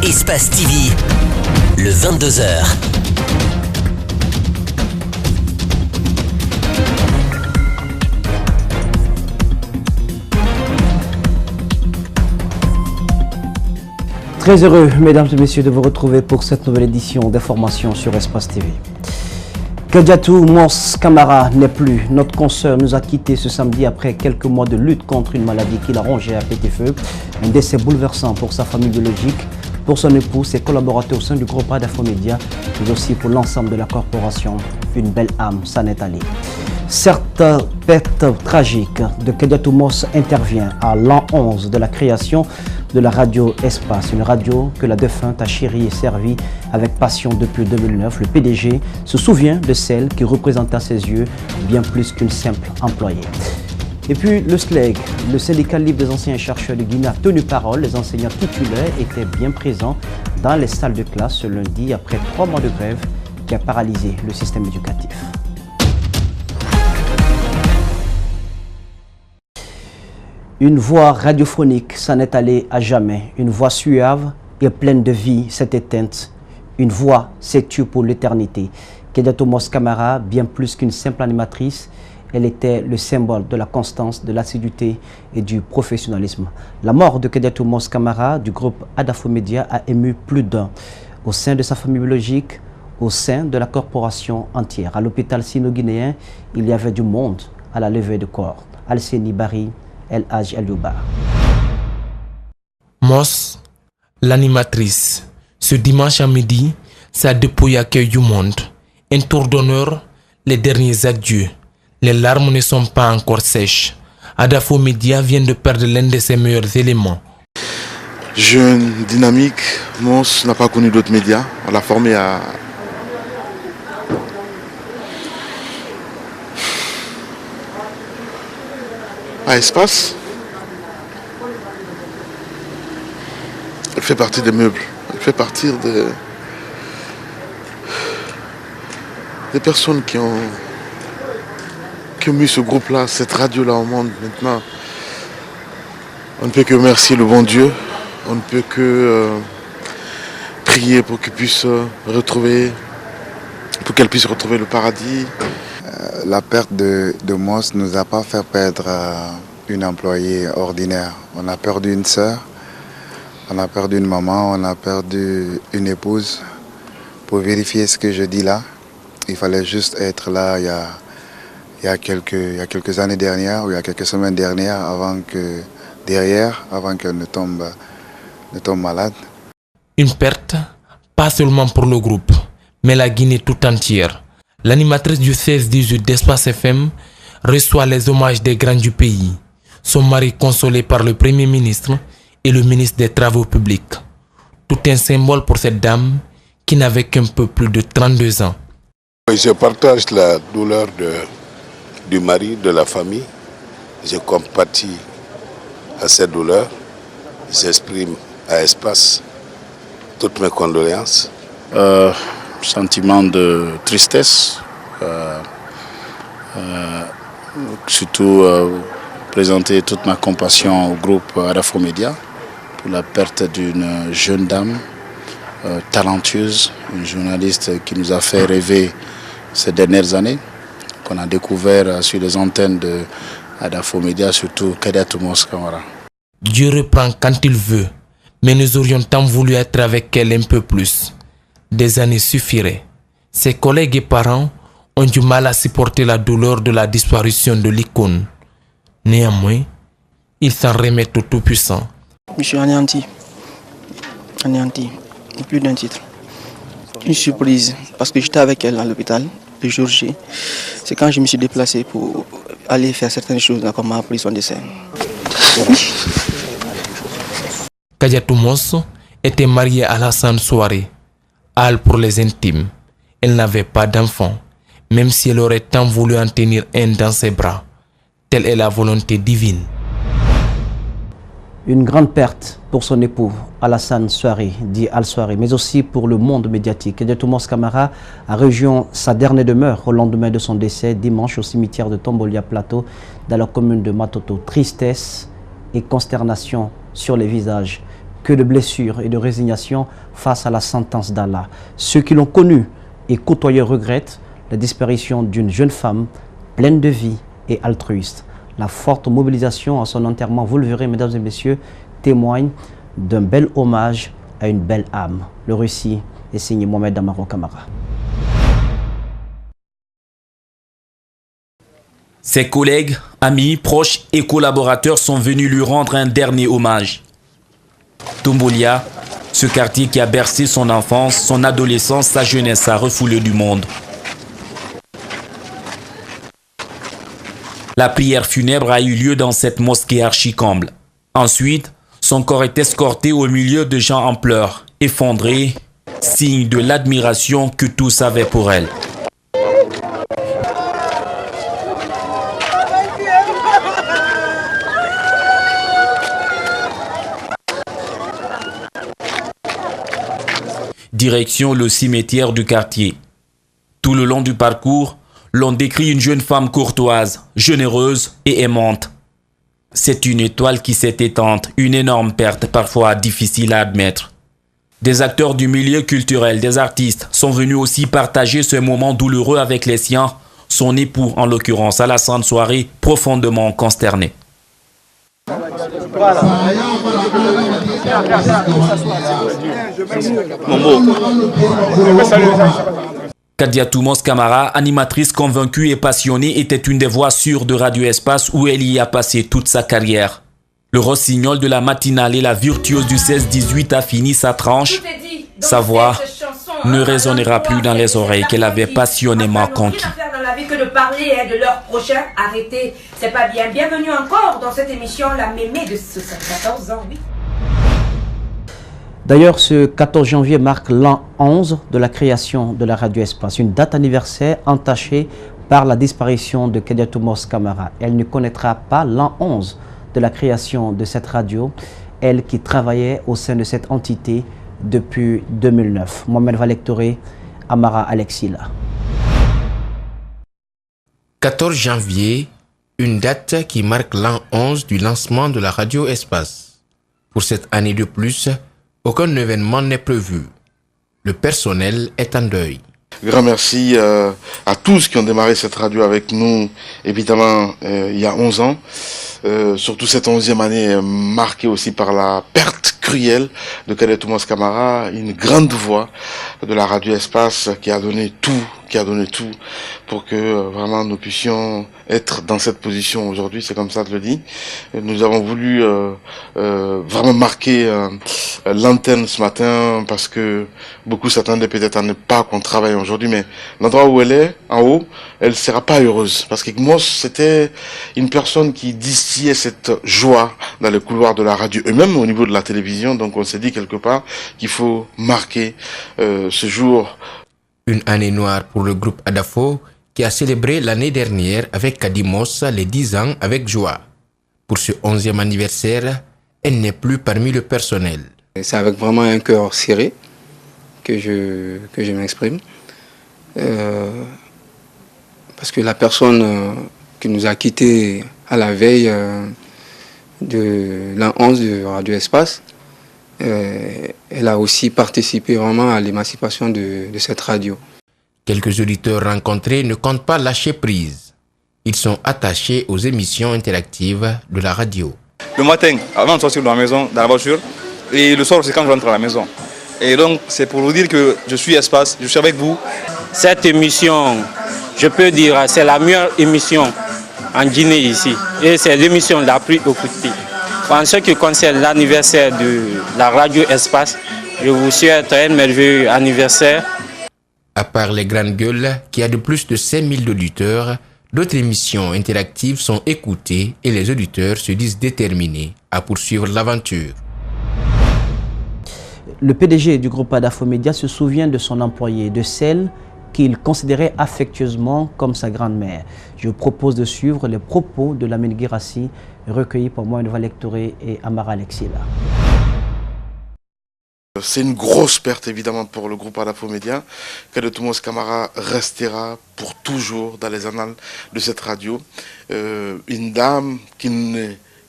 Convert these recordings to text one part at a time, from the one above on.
Espace TV, le 22h. Très heureux, mesdames et messieurs, de vous retrouver pour cette nouvelle édition d'information sur Espace TV. Kadiatou Mos Camara n'est plus. Notre consoeur nous a quittés ce samedi après quelques mois de lutte contre une maladie qui l'a rongée à petit feu. Un décès bouleversant pour sa famille biologique, pour son époux, ses collaborateurs au sein du groupe Adafomedia, mais aussi pour l'ensemble de la corporation. Une belle âme s'en est allée. Cette perte tragique de Kadiatou Mos intervient à l'an 11 de la création de la radio Espace, une radio que la défunte a chérie et servie avec passion depuis 2009. Le PDG se souvient de celle qui représentait à ses yeux bien plus qu'une simple employée. Et puis le SLEG, le syndicat libre des enseignants et chercheurs de Guinée, a tenu parole. Les enseignants titulaires étaient bien présents dans les salles de classe ce lundi après 3 mois de grève qui a paralysé le système éducatif. Une voix radiophonique s'en est allée à jamais. Une voix suave et pleine de vie s'est éteinte. Une voix s'est tue pour l'éternité. Kadiatou Mos Camara, bien plus qu'une simple animatrice, elle était le symbole de la constance, de l'assiduité et du professionnalisme. La mort de Kadiatou Mos Camara du groupe Adafomedia a ému plus d'un. Au sein de sa famille biologique, au sein de la corporation entière. À l'hôpital sino-guinéen, il y avait du monde à la levée de corps. Alseni Bari, El Hadj Eldouba. Mos, l'animatrice. Ce dimanche à midi, sa dépouille accueille du monde. Un tour d'honneur, les derniers adieux. Les larmes ne sont pas encore sèches. Adafomedia vient de perdre l'un de ses meilleurs éléments. Jeune, dynamique, Mos n'a pas connu d'autres médias. On l'a formé à Espace. Elle fait partie des meubles. Elle fait partie des personnes qui ont mis ce groupe-là, cette radio-là au monde. Maintenant, on ne peut que remercier le bon Dieu. On ne peut que prier pour qu'elle puisse retrouver le paradis. La perte de Mos ne nous a pas fait perdre une employée ordinaire. On a perdu une sœur, on a perdu une maman, on a perdu une épouse. Pour vérifier ce que je dis là, il fallait juste être là il y a quelques années dernières, ou il y a quelques semaines dernières, avant qu'elle ne tombe malade. Une perte, pas seulement pour le groupe, mais la Guinée tout entière. L'animatrice du 16-18 d'Espace FM reçoit les hommages des grands du pays. Son mari consolé par le Premier ministre et le ministre des Travaux publics. Tout un symbole pour cette dame qui n'avait qu'un peu plus de 32 ans. Je partage la douleur du mari, de la famille. Je compatis à cette douleur. J'exprime à Espace toutes mes condoléances. Sentiment de tristesse, surtout présenter toute ma compassion au groupe Adafomedia pour la perte d'une jeune dame talentueuse, une journaliste qui nous a fait rêver ces dernières années, qu'on a découvert sur les antennes de Adafomedia, surtout Kadiatou Mos Camara. Dieu reprend quand il veut, mais nous aurions tant voulu être avec elle un peu plus. Des années suffiraient. Ses collègues et parents ont du mal à supporter la douleur de la disparition de l'icône. Néanmoins, ils s'en remettent au Tout-Puissant. Je suis anéanti, et plus d'un titre. Une surprise, parce que j'étais avec elle à l'hôpital le jour J. C'est quand je me suis déplacé pour aller faire certaines choses qu'on m'a appris son décès. Kadiatou Mos était mariée à Alassane Souaré. Al pour les intimes. Elle n'avait pas d'enfant, même si elle aurait tant voulu en tenir un dans ses bras. Telle est la volonté divine. Une grande perte pour son époux, Alassane Souaré, dit Al Souaré, mais aussi pour le monde médiatique. Kadiatou Mos Camara a rejoint sa dernière demeure au lendemain de son décès, dimanche au cimetière de Tombolia Plateau, dans la commune de Matoto. Tristesse et consternation sur les visages. que de blessures et de résignation face à la sentence d'Allah. Ceux qui l'ont connu et côtoyé regrettent la disparition d'une jeune femme pleine de vie et altruiste. La forte mobilisation à son enterrement, vous le verrez, mesdames et messieurs, témoigne d'un bel hommage à une belle âme. Le récit est signé Mohamed Damaro Camara. Ses collègues, amis, proches et collaborateurs sont venus lui rendre un dernier hommage. Tombolia, ce quartier qui a bercé son enfance, son adolescence, sa jeunesse, a refoulé du monde. La prière funèbre a eu lieu dans cette mosquée archi-comble. Ensuite, son corps est escorté au milieu de gens en pleurs, effondrés, signe de l'admiration que tous avaient pour elle. Direction le cimetière du quartier. Tout le long du parcours, l'on décrit une jeune femme courtoise, généreuse et aimante. C'est une étoile qui s'est éteinte, une énorme perte parfois difficile à admettre. Des acteurs du milieu culturel, des artistes sont venus aussi partager ce moment douloureux avec les siens, son époux en l'occurrence, Alassane Souaré, profondément consterné. Kadiatou Mons Camara, animatrice convaincue et passionnée, était une des voix sûres de Radio Espace où elle y a passé toute sa carrière. Le rossignol de la matinale et la virtuose du 16-18 a fini sa tranche. Sa voix ne résonnera plus dans les oreilles qu'elle avait passionnément conquis. Que de parler de leur prochain, arrêtez, c'est pas bien. Bienvenue encore dans cette émission, la mémé de 14 ans, oui. D'ailleurs, ce 14 janvier marque l'an 11 de la création de la Radio Espace, une date anniversaire entachée par la disparition de Kadiatou Mons Camara. Elle ne connaîtra pas l'an 11 de la création de cette radio, elle qui travaillait au sein de cette entité depuis 2009. Mohamed Valectoré, Amara Alexila. 14 janvier, une date qui marque l'an 11 du lancement de la Radio Espace. Pour cette année de plus, aucun événement n'est prévu. Le personnel est en deuil. Grand merci à tous qui ont démarré cette radio avec nous, évidemment, il y a 11 ans. Surtout cette 11e année marquée aussi par la perte cruelle de Kadiatou Mons Camara, une grande voix de la Radio Espace qui a donné tout pour que vraiment nous puissions être dans cette position aujourd'hui, c'est comme ça que je le dis. Nous avons voulu vraiment marquer l'antenne ce matin parce que beaucoup s'attendaient peut-être à ne pas qu'on travaille aujourd'hui, mais l'endroit où elle est, en haut, elle ne sera pas heureuse parce que Mons, c'était une personne qui distillait cette joie dans les couloirs de la radio et même au niveau de la télévision. Donc on s'est dit quelque part qu'il faut marquer ce jour. Une année noire pour le groupe Adafo qui a célébré l'année dernière avec Kadi Mons les 10 ans avec joie. Pour ce 11e anniversaire, elle n'est plus parmi le personnel. C'est avec vraiment un cœur serré que je m'exprime. Parce que la personne qui nous a quittés à la veille de l'an 11 de Radio Espace, elle a aussi participé vraiment à l'émancipation de cette radio. Quelques auditeurs rencontrés ne comptent pas lâcher prise. Ils sont attachés aux émissions interactives de la radio. Le matin, avant de sortir de la maison, dans la voiture, et le soir, c'est quand je rentre à la maison. Et donc, c'est pour vous dire que je suis Espace, je suis avec vous. Cette émission, je peux dire, c'est la meilleure émission en Guinée ici. Et c'est l'émission la plus écoutée. En ce qui concerne l'anniversaire de la Radio Espace, je vous souhaite un merveilleux anniversaire. À part les grandes gueules, qui a de plus de 5000 auditeurs, d'autres émissions interactives sont écoutées et les auditeurs se disent déterminés à poursuivre l'aventure. Le PDG du groupe Adafo Média se souvient de son employé, de celle qu'il considérait affectueusement comme sa grand-mère. Je vous propose de suivre les propos de Lamine Guirassi, recueillis par Mohamed Valectoré et Amara Alexila. C'est une grosse perte évidemment pour le groupe Adafo Média. Kadiatou Mons Camara restera pour toujours dans les annales de cette radio. Une dame qui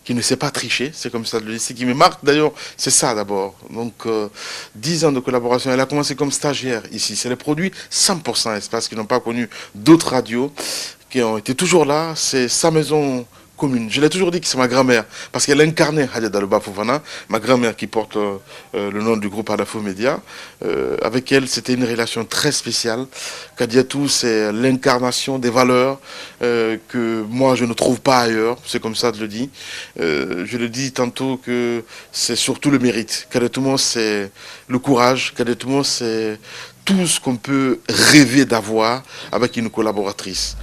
qui ne sait pas tricher, c'est comme ça de le dire. Ce qui me marque d'ailleurs, c'est ça d'abord. Donc 10 ans de collaboration, elle a commencé comme stagiaire ici. C'est les produits 100% Espace qui n'ont pas connu d'autres radios, qui ont été toujours là. C'est sa maison commune. Je l'ai toujours dit que c'est ma grand-mère, parce qu'elle incarnait Hadja Dalouba Fofana, ma grand-mère qui porte le nom du groupe Adafo Média. Avec elle, c'était une relation très spéciale. Kadiatou, c'est l'incarnation des valeurs que moi, je ne trouve pas ailleurs. C'est comme ça que je le dis. Je le dis tantôt que c'est surtout le mérite. Kadiatou, c'est le courage. Kadiatou, c'est tout ce qu'on peut rêver d'avoir avec une collaboratrice.